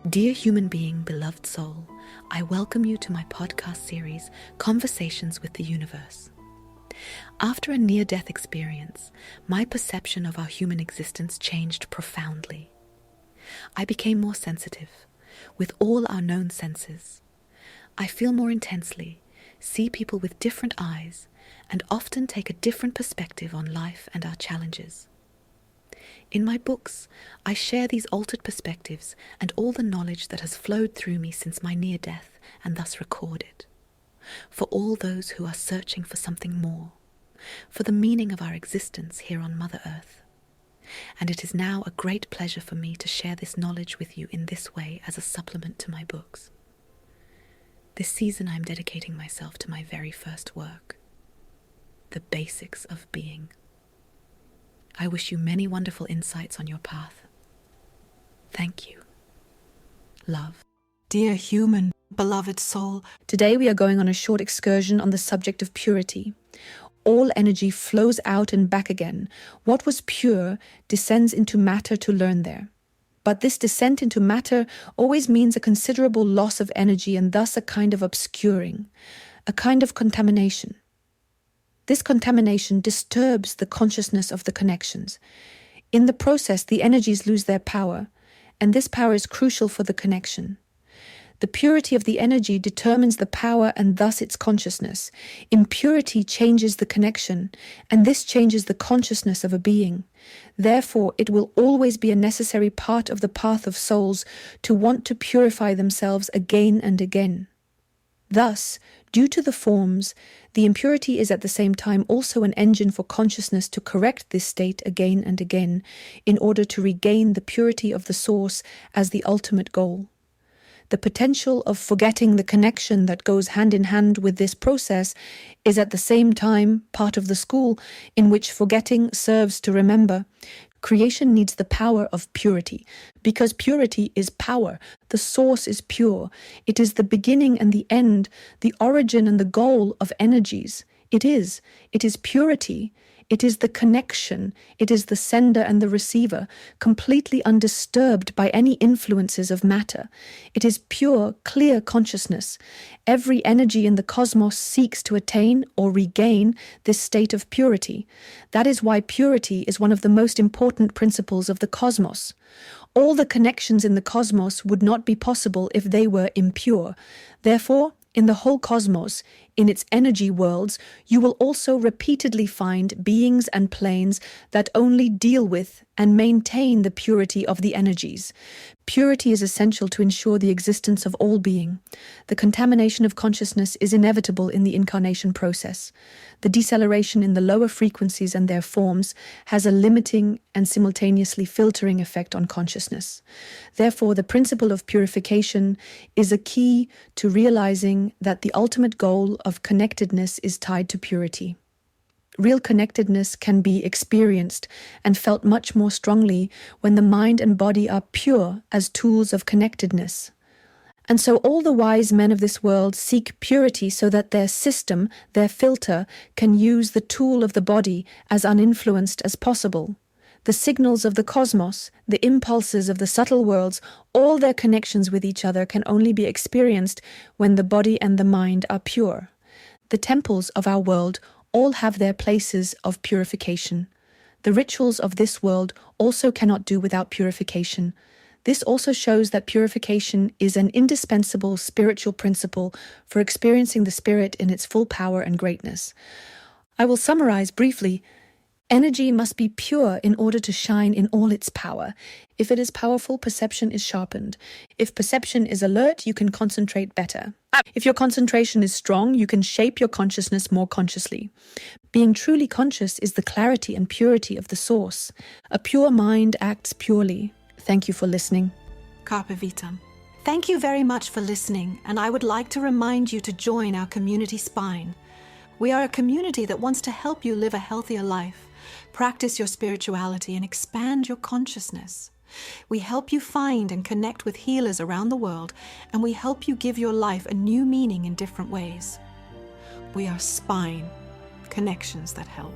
Dear human being, beloved soul, I welcome you to my podcast series, Conversations with the Universe. After a near-death experience, my perception of our human existence changed profoundly. I became more sensitive, with all our known senses. I feel more intensely, see people with different eyes, and often take a different perspective on life and our challenges. In my books, I share these altered perspectives and all the knowledge that has flowed through me since my near death and thus record it. For all those who are searching for something more, for the meaning of our existence here on Mother Earth. And it is now a great pleasure for me to share this knowledge with you in this way as a supplement to my books. This season I am dedicating myself to my very first work, the basics of being. I wish you many wonderful insights on your path. Thank you. Love. Dear human, beloved soul, today we are going on a short excursion on the subject of purity. All energy flows out and back again. What was pure descends into matter to learn there. But this descent into matter always means a considerable loss of energy and thus a kind of obscuring, a kind of contamination. This contamination disturbs the consciousness of the connections. In the process, the energies lose their power, and this power is crucial for the connection. The purity of the energy determines the power and thus its consciousness. Impurity changes the connection, and this changes the consciousness of a being. Therefore, it will always be a necessary part of the path of souls to want to purify themselves again and again. Thus, due to the forms, the impurity is at the same time also an engine for consciousness to correct this state again and again in order to regain the purity of the source as the ultimate goal. The potential of forgetting the connection that goes hand in hand with this process is at the same time part of the school in which forgetting serves to remember. Creation needs the power of purity, because purity is power. The source is pure. It is the beginning and the end, the origin and the goal of energies. It is purity. It is the connection. It is the sender and the receiver, completely undisturbed by any influences of matter. It is pure, clear consciousness. Every energy in the cosmos seeks to attain or regain this state of purity. That is why purity is one of the most important principles of the cosmos. All the connections in the cosmos would not be possible if they were impure. Therefore, in the whole cosmos, in its energy worlds, you will also repeatedly find beings and planes that only deal with and maintain the purity of the energies. Purity is essential to ensure the existence of all being. The contamination of consciousness is inevitable in the incarnation process. The deceleration in the lower frequencies and their forms has a limiting and simultaneously filtering effect on consciousness. Therefore, the principle of purification is a key to realizing that the ultimate goal of connectedness is tied to purity. Real connectedness can be experienced and felt much more strongly when the mind and body are pure as tools of connectedness. And so all the wise men of this world seek purity so that their system, their filter, can use the tool of the body as uninfluenced as possible. The signals of the cosmos, the impulses of the subtle worlds, all their connections with each other can only be experienced when the body and the mind are pure. The temples of our world all have their places of purification. The rituals of this world also cannot do without purification. This also shows that purification is an indispensable spiritual principle for experiencing the spirit in its full power and greatness. I will summarize briefly. Energy must be pure in order to shine in all its power. If it is powerful, perception is sharpened. If perception is alert, you can concentrate better. If your concentration is strong, you can shape your consciousness more consciously. Being truly conscious is the clarity and purity of the source. A pure mind acts purely. Thank you for listening. Carpe Vitam. Thank you very much for listening, and I would like to remind you to join our community Spine. We are a community that wants to help you live a healthier life, practice your spirituality, and expand your consciousness. We help you find and connect with healers around the world, and we help you give your life a new meaning in different ways. We are Spine, connections that help.